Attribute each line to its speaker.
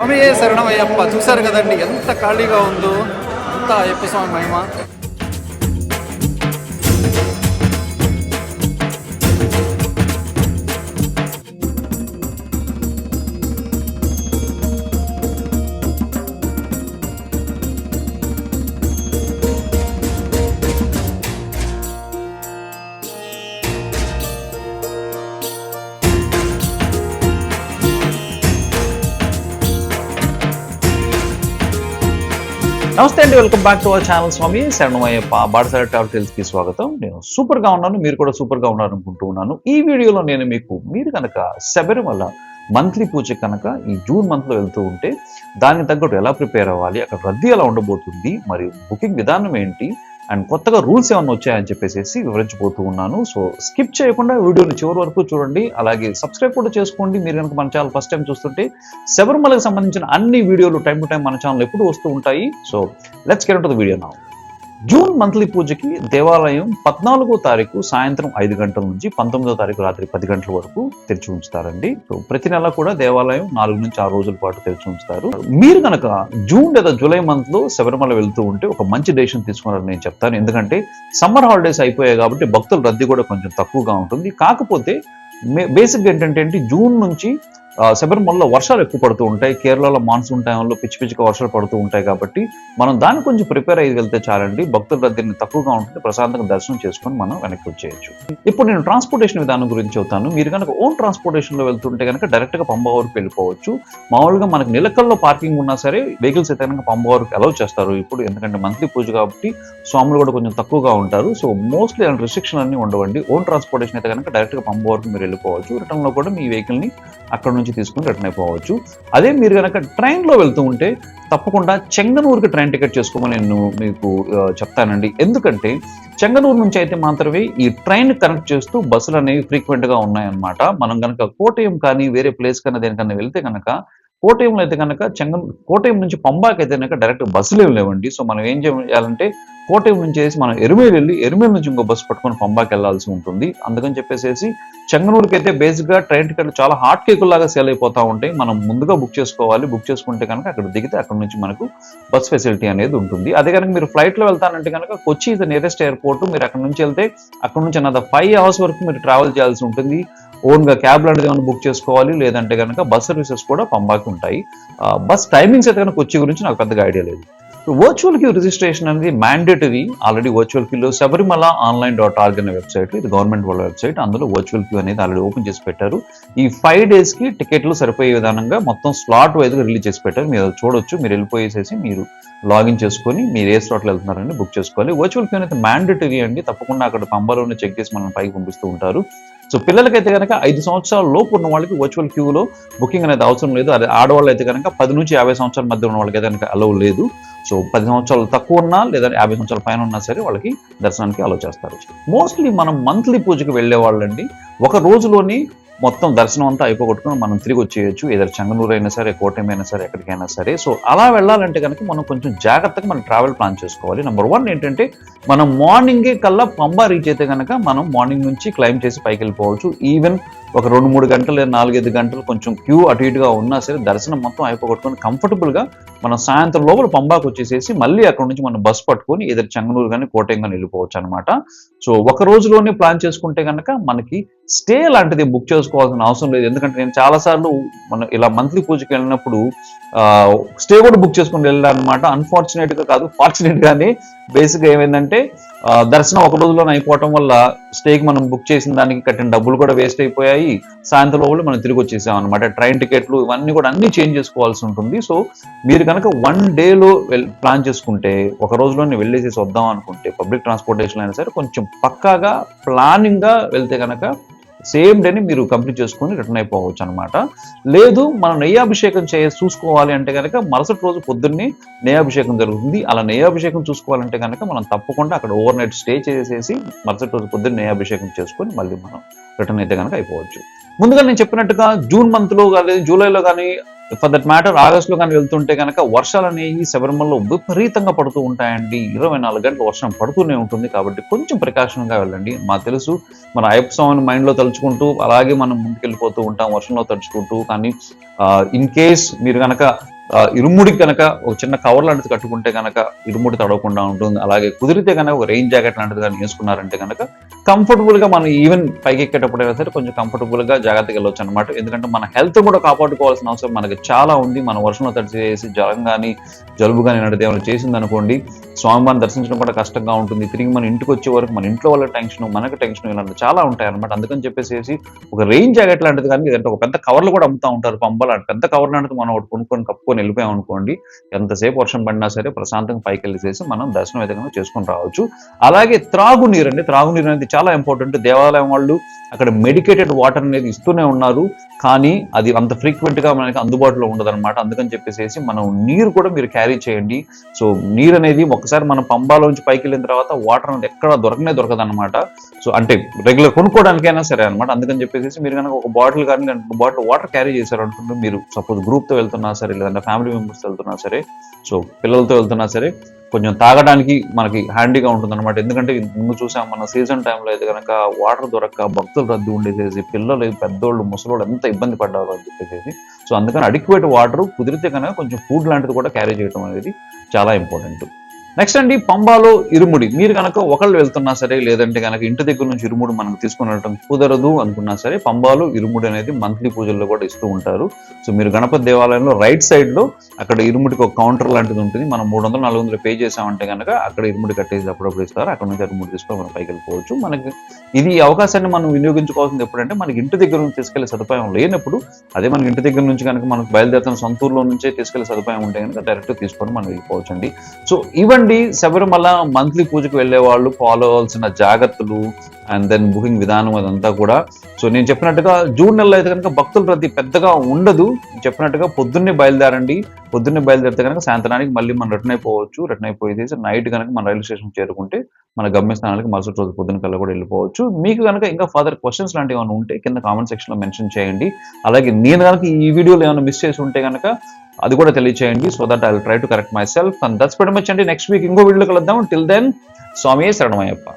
Speaker 1: స్వామియే శరణమయ్యప్ప. చూశారు కదండి ఎంత ఖాళీగా ఉందో, అంతా అయ్యప్ప స్వామి మహిమ.
Speaker 2: నమస్తే అండి, welcome back to our channel Swami శరణమయ్యప్ప బాటసారి ట్రావెల్ కి స్వాగతం. నేను సూపర్ గా ఉన్నాను, మీరు కూడా సూపర్ గా ఉన్నారనుకుంటూ ఉన్నాను. ఈ వీడియోలో నేను మీరు కనుక శబరిమల మంత్లీ పూజ కనుక ఈ జూన్ మంత్ లో వెళ్తూ ఉంటే దానికి తగ్గట్టు ఎలా ప్రిపేర్ అవ్వాలి, అక్కడ రద్దీ ఎలా ఉండబోతుంది, మరి బుకింగ్ విధానం ఏంటి, అండ్ కొత్తగా రూల్స్ ఏమైనా వచ్చాయని చెప్పేసి వివరించబోతూ ఉన్నాను. సో స్కిప్ చేయకుండా వీడియోని చివరి వరకు చూడండి. అలాగే సబ్స్క్రైబ్ కూడా చేసుకోండి. మీరు కనుక మన ఛానల్ ఫస్ట్ టైం చూస్తుంటే శబరిమలకు సంబంధించిన అన్ని వీడియోలు టైం టు టైం మన ఛానల్ ఎప్పుడు వస్తూ ఉంటాయి. So let's get into the video now. June monthly పూజకి దేవాలయం 14వ తారీఖు సాయంత్రం 5 గంటల నుంచి 19వ తారీఖు రాత్రి 10 గంటల వరకు తెరిచి ఉంచుతారండి. సో ప్రతి నెల కూడా దేవాలయం 4 నుంచి 6 రోజుల పాటు తెరిచి ఉంచుతారు. మీరు కనుక జూన్ లేదా జూలై మంత్ లో శబరిమల వెళ్తూ ఉంటే ఒక మంచి డెసిషన్ తీసుకున్నారని నేను చెప్తాను. ఎందుకంటే సమ్మర్ హాలిడేస్ అయిపోయాయి కాబట్టి భక్తుల రద్దీ కూడా కొంచెం తక్కువగా ఉంటుంది. కాకపోతే బేసిక్గా ఏంటంటే జూన్ నుంచి శబరిమలలో వర్షాలు ఎక్కువ పడుతూ ఉంటాయి. కేరళలో మాన్సూన్ టైంలో పిచ్చిగా వర్షాలు పడుతూ ఉంటాయి కాబట్టి మనం దాన్ని కొంచెం ప్రిపేర్ అయ్యి వెళ్తే చాలండి. భక్తుల రద్దీని తక్కువగా ఉంటుంది, ప్రశాంతంగా దర్శనం చేసుకొని మనం వెనక్కి వచ్చేయచ్చు. ఇప్పుడు నేను ట్రాన్స్పోర్టేషన్ విధానం గురించి చెప్తాను. మీరు కనుక ఓన్ ట్రాన్స్పోర్టేషన్ లో వెళ్తుంటే కనుక డైరెక్ట్ గా పంబా వరకు వెళ్ళిపోవచ్చు. మామూలుగా మనకి నిలకల్లో పార్కింగ్ ఉన్నా సరే వెహికల్స్ అయితే కనుక పంబా వరకు అలౌ చేస్తారు ఇప్పుడు, ఎందుకంటే మంత్లీ పూజ కాబట్టి స్వాములు కూడా కొంచెం తక్కువగా ఉంటారు. సో మోస్ట్లీ రిస్ట్రిక్షన్ అన్ని ఉండవండి. ఓన్ ట్రాన్స్పోర్టేషన్ అయితే కనుక డైరెక్ట్ గా పంబా వరకు మీరు వెళ్ళిపోవచ్చు. రిటర్న్ లో కూడా మీ వెహికల్ ని అక్కడ నుంచి తీసుకుని రిటర్న్ అయిపోవచ్చు. అదే మీరు కనుక ట్రైన్లో వెళ్తూ ఉంటే తప్పకుండా చెంగనూరుకి ట్రైన్ టికెట్ చేసుకోమని నేను మీకు చెప్తానండి. ఎందుకంటే చెంగనూరు నుంచి అయితే మాత్రమే ఈ ట్రైన్ కనెక్ట్ చేస్తూ బస్సులు అనేవి ఫ్రీక్వెంట్గా ఉన్నాయన్నమాట. మనం కనుక కోటయం కానీ వేరే ప్లేస్ కన్నా దేనికన్నా వెళ్తే కనుక కోటయంలో అయితే కనుక కోటయం నుంచి పంబాకి అయితే కనుక డైరెక్ట్ బస్సులు ఏమి లేవండి. సో మనం ఏం చేయాలంటే కోటయం నుంచి వేసి మనం ఎరుమేలు వెళ్ళి ఎరుమేలు నుంచి ఇంకో బస్సు పట్టుకొని పంబాకి వెళ్లాల్సి ఉంటుంది. అందుకని చెప్పేసి చెంగనూరుకి అయితే బేసిక్గా ట్రైన్ టికెట్లు చాలా హాట్ కేకుల్లాగా సేల్ అయిపోతూ ఉంటాయి. మనం ముందుగా బుక్ చేసుకోవాలి. బుక్ చేసుకుంటే కనుక అక్కడ దిగితే అక్కడ నుంచి మనకు బస్ ఫెసిలిటీ అనేది ఉంటుంది. అదే కనుక మీరు ఫ్లైట్లో వెళ్తానంటే కనుక కొచ్చి ఇస్ ద నియరెస్ట్ ఎయిర్పోర్ట్. మీరు అక్కడ నుంచి వెళ్తే అక్కడ నుంచి అన్నది 5 hours వరకు మీరు ట్రావెల్ చేయాల్సి ఉంటుంది. ఓన్గా క్యాబ్ లాంటిది ఏమైనా బుక్ చేసుకోవాలి, లేదంటే కనుక బస్ సర్వీసెస్ కూడా పంబాకి ఉంటాయి. బస్ టైమింగ్స్ అయితే కనుక కొచ్చి గురించి నాకు పెద్దగా ఐడియా లేదు. వర్చువల్ క్యూ రిజిస్ట్రేషన్ అనేది మ్యాండేటరీ. ఆల్రెడీ వర్చువల్ క్యూలో శబరిమల online.org అనే వెబ్సైట్, ఇది గవర్నమెంట్ వాళ్ళ వెబ్సైట్, అందులో వర్చువల్ క్యూ అనేది ఆల్రెడీ ఓపెన్ చేసి పెట్టారు. ఈ 5 days కి టికెట్లు సరిపోయే విధానంగా మొత్తం స్లాట్ వైజ్గా రిలీజ్ చేసి పెట్టారు. మీరు చూడొచ్చు. మీరు వెళ్ళిపోయేసేసి మీరు లాగిన్ చేసుకొని మీరు ఏ స్లాట్లో వెళ్తున్నారని బుక్ చేసుకోవాలి. వర్చువల్ క్యూ అనేది మ్యాండేటరీ అండి. తప్పకుండా అక్కడ పంబాలోనే చెక్ చేసి మనం పైకి పంపిస్తూ ఉంటారు. సో పిల్లలకైతే కనుక 5 సంవత్సరాల లోపు ఉన్న వాళ్ళకి వర్చువల్ క్యూలో బుకింగ్ అనేది అవసరం లేదు. అదే ఆడవాళ్ళు అయితే కనుక 10 నుంచి 50 సంవత్సరాల మధ్య ఉన్న వాళ్ళకి అయితే కనుక అలౌ లేదు. సో 10 సంవత్సరాలు తక్కువ ఉన్నా లేదా 50 సంవత్సరాల పైన ఉన్నా సరే వాళ్ళకి దర్శనానికి అలౌ చేస్తారు. మోస్ట్లీ మనం మంత్లీ పూజకి వెళ్ళే వాళ్ళండి ఒక రోజులోని మొత్తం దర్శనం అంతా అయిపోగొట్టుకుని మనం తిరిగి వచ్చేయచ్చు. ఏదైనా చెంగనూరు అయినా సరే, కోటయం అయినా సరే, ఎక్కడికైనా సరే. సో అలా వెళ్ళాలంటే కనుక మనం కొంచెం జాగ్రత్తగా మనం ట్రావెల్ ప్లాన్ చేసుకోవాలి. నెంబర్ 1 ఏంటంటే మనం మార్నింగే కల్లా పంబా రీచ్ అయితే కనుక మనం మార్నింగ్ నుంచి క్లైమ్ చేసి పైకి వెళ్ళిపోవచ్చు. ఈవెన్ ఒక 2-3 గంటలు లేదా 4-5 గంటలు కొంచెం క్యూ అటు ఇటుగా ఉన్నా సరే దర్శనం మొత్తం అయిపోగొట్టుకొని కంఫర్టబుల్గా మనం సాయంత్రం లోపల పంబాకు వచ్చేసేసి మళ్ళీ అక్కడ నుంచి మనం బస్సు పట్టుకొని ఏదైనా చెంగనూరు కానీ కోటయం కానీ వెళ్ళిపోవచ్చు అనమాట. సో ఒక రోజులోనే ప్లాన్ చేసుకుంటే కనుక మనకి స్టే లాంటిది బుక్ చేసుకోవాల్సిన అవసరం లేదు. ఎందుకంటే నేను చాలాసార్లు మనం ఇలా మంత్లీ పూజకి వెళ్ళినప్పుడు స్టే కూడా బుక్ చేసుకుని వెళ్ళాను అనమాట. అన్ఫార్చునేట్గా కాదు, ఫార్చునేట్గానే బేసిక్గా ఏమైందంటే దర్శనం ఒక రోజులోనే అయిపోవటం వల్ల స్టేకి మనం బుక్ చేసిన దానికి కట్టిన డబ్బులు కూడా వేస్ట్ అయిపోయాయి. సాయంత్రం లోపల మనం తిరిగి వచ్చేసాం అనమాట. ట్రైన్ టికెట్లు ఇవన్నీ కూడా అన్నీ చేంజ్ చేసుకోవాల్సి ఉంటుంది. సో మీరు కనుక 1 dayలో ప్లాన్ చేసుకుంటే ఒక రోజులోనే వెళ్ళేసేసి వద్దాం అనుకుంటే పబ్లిక్ ట్రాన్స్పోర్టేషన్ అయినా సరే కొంచెం పక్కాగా ప్లానింగ్గా వెళ్తే కనుక సేమ్ డేని మీరు కంప్లీట్ చేసుకుని రిటర్న్ అయిపోవచ్చు అనమాట. లేదు మనం నెయ్యాభిషేకం చూసుకోవాలి అంటే కనుక మరుసటి రోజు పొద్దున్నే నెయ్యాభిషేకం జరుగుతుంది. అలా నెయ్యాభిషేకం చూసుకోవాలంటే కనుక మనం తప్పకుండా అక్కడ ఓవర్ నైట్ స్టే చేసేసి మరుసటి రోజు పొద్దున్న నెయ్యాభిషేకం చేసుకొని మళ్ళీ మనం రిటర్న్ అయితే కనుక అయిపోవచ్చు. ముందుగా నేను చెప్పినట్టుగా జూన్ మంత్లో కానీ జూలైలో కానీ ఫర్ దట్ మ్యాటర్ ఆగస్టులో కానీ వెళ్తుంటే కనుక వర్షాలు అనేవి శబరిమలలో విపరీతంగా పడుతూ ఉంటాయండి. 24 గంటలు వర్షం పడుతూనే ఉంటుంది. కాబట్టి కొంచెం ప్రికాషన్గా వెళ్ళండి. మాకు తెలుసు మన అయ్యప్ప స్వామిని మైండ్లో తలుచుకుంటూ అలాగే మనం ముందుకెళ్ళిపోతూ ఉంటాం వర్షంలో తడుచుకుంటూ. కానీ ఇన్ కేస్ మీరు కనుక ఇరుముడికి కనుక ఒక చిన్న కవర్ లాంటిది కట్టుకుంటే కనుక ఇరుముడి తడవకుండా ఉంటుంది. అలాగే కుదిరితే కనుక ఒక రెయిన్ జాకెట్ లాంటిది కానీ వేసుకున్నారంటే కనుక కంఫర్టబుల్గా మనం ఈవెన్ పైకి ఎక్కేటప్పుడైనా సరే కొంచెం కంఫర్టబుల్గా జాగ్రత్తగా వెళ్ళొచ్చు అనమాట. ఎందుకంటే మన హెల్త్ కూడా కాపాడుకోవాల్సిన అవసరం మనకి చాలా ఉంది. మన వర్షంలో తడిచేసి జ్వరం కానీ జలుబు కానీ నడితే ఏమైనా చేసింది అనుకోండి, స్వామివారిని దర్శించడం కూడా కష్టంగా ఉంటుంది. తిరిగి మన ఇంటికి వచ్చే వరకు మన ఇంట్లో వాళ్ళ టెన్షన్, మనకు టెన్షన్ ఇలాంటి చాలా ఉంటాయి అనమాట. అందుకని చెప్పేసి ఒక రెయిన్ జాకెట్ లాంటిది కానీ లేదంటే ఒక పెద్ద కవర్లు కూడా అమ్ముతూ ఉంటారు. పంపలాంటి పెద్ద కవర్ లాంటిది మనం ఒకటి కొనుక్కొని కప్పుకొని వెళ్ళిపోయాం అనుకోండి, ఎంతసేపు వర్షం పడినా సరే ప్రశాంతంగా పైకి వెళ్ళేసేసి మనం దర్శనం అయితే చేసుకొని రావచ్చు. అలాగే త్రాగునీరు అండి, త్రాగునీరు అనేది చాలా ఇంపార్టెంట్. దేవాలయం వాళ్ళు అక్కడ మెడికేటెడ్ వాటర్ అనేది ఇస్తూనే ఉన్నారు, కానీ అది అంత ఫ్రీక్వెంట్గా మనకి అందుబాటులో ఉండదన్నమాట. అందుకని చెప్పేసి మనం నీరు కూడా మీరు క్యారీ చేయండి. సో నీరు అనేది ఒకసారి మనం పంబాలోంచి పైకి వెళ్ళిన తర్వాత వాటర్ అనేది ఎక్కడ దొరకదు అనమాట. సో అంటే రెగ్యులర్ కొనుక్కోవడానికైనా సరే అనమాట. అందుకని చెప్పేసి మీరు కనుక ఒక బాటిల్ కానీ 2 బాటిల్ వాటర్ క్యారీ చేశారు అనుకుంటే, మీరు సపోజ్ గ్రూప్తో వెళ్తున్నా సరే లేదంటే ఫ్యామిలీ మెంబర్స్తో వెళ్తున్నా సరే, సో పిల్లలతో వెళ్తున్నా సరే కొంచెం తాగడానికి మనకి హ్యాండీగా ఉంటుంది అనమాట. ఎందుకంటే ముందు చూసాం మన సీజన్ టైంలో అయితే కనుక వాటర్ దొరక్క భక్తులు రద్దు ఉండేసేసి పిల్లలు పెద్దోళ్ళు ముసలోళ్ళు ఎంత ఇబ్బంది పడ్డారు అని చెప్పేసి. సో అందుకని అడిక్వేట్ వాటర్ కుదిరితే కనుక కొంచెం ఫుడ్ లాంటిది కూడా క్యారీ చేయడం అనేది చాలా ఇంపార్టెంట్. నెక్స్ట్ అండి, పంబాలో ఇరుముడి. మీరు కనుక ఒకళ్ళు వెళ్తున్నా సరే లేదంటే కనుక ఇంటి దగ్గర నుంచి ఇరుముడి మనకు తీసుకుని వెళ్ళడం కుదరదు అనుకున్నా సరే, పంబాలో ఇరుముడి అనేది మంత్లీ పూజల్లో కూడా ఇస్తూ ఉంటారు. సో మీరు గణపతి దేవాలయంలో రైట్ సైడ్లో అక్కడ ఇరుముడికి ఒక కౌంటర్ లాంటిది ఉంటుంది. మనం 300-400 పే చేసామంటే కనుక అక్కడ ఇరుముడి కట్టేసి అప్పుడప్పుడు ఇస్తారు. అక్కడ నుంచి ఇరుముడి తీసుకొని మనం పైకి వెళ్ళిపోవచ్చు. మనకి ఇది అవకాశాన్ని మనం వినియోగించుకోవాల్సింది ఎప్పుడంటే మనకి ఇంటి దగ్గర నుంచి తీసుకెళ్లే సదుపాయం లేనప్పుడు. అదే మనకి ఇంటి దగ్గర నుంచి కనుక మనకు బయలుదేరుతున్న సొంతూరులో నుంచే తీసుకెళ్లే సదుపాయం ఉంటే కనుక డైరెక్ట్ తీసుకొని మనం వెళ్ళిపోవచ్చు అండి. సో ఇవండి శబరిమల మంత్లీ పూజకు వెళ్లే వాళ్ళు ఫాలో అవ్వాల్సిన జాగ్రత్తలు అండ్ దెన్ బుకింగ్ విధానం అదంతా కూడా. సో నేను చెప్పినట్టుగా జూన్ నెలలో అయితే కనుక భక్తుల రద్దీ పెద్దగా ఉండదు. చెప్పినట్టుగా పొద్దున్నే బయలుదేరండి. పొద్దున్నే బయలుదేరితే కనుక సాయంత్రానికి మళ్ళీ మనం రిటర్న్ అయిపోవచ్చు. రిటర్న్ అయిపోయేసి నైట్ కనుక మన రైల్వే స్టేషన్ చేరుకుంటే మన గమ్యస్థానానికి మరుసటి రోజు పొద్దున్న కల్లా కూడా వెళ్ళిపోవచ్చు. మీకు కనుక ఇంకా ఫర్దర్ క్వశ్చన్స్ లాంటివి ఏమైనా ఉంటే కింద కామెంట్ సెక్షన్లో మెన్షన్ చేయండి. అలాగే నేను కనుక ఈ వీడియోలో ఏమైనా మిస్ చేసి ఉంటే కనుక అది కూడా తెలియచేయండి. So that I will try to correct my self. And that's very much అండి. నెక్స్ట్ వీక్ ఇంకో వీడియోలో కలుద్దాం. టిల్ దెన్ స్వామి శరణమయ్యప్ప.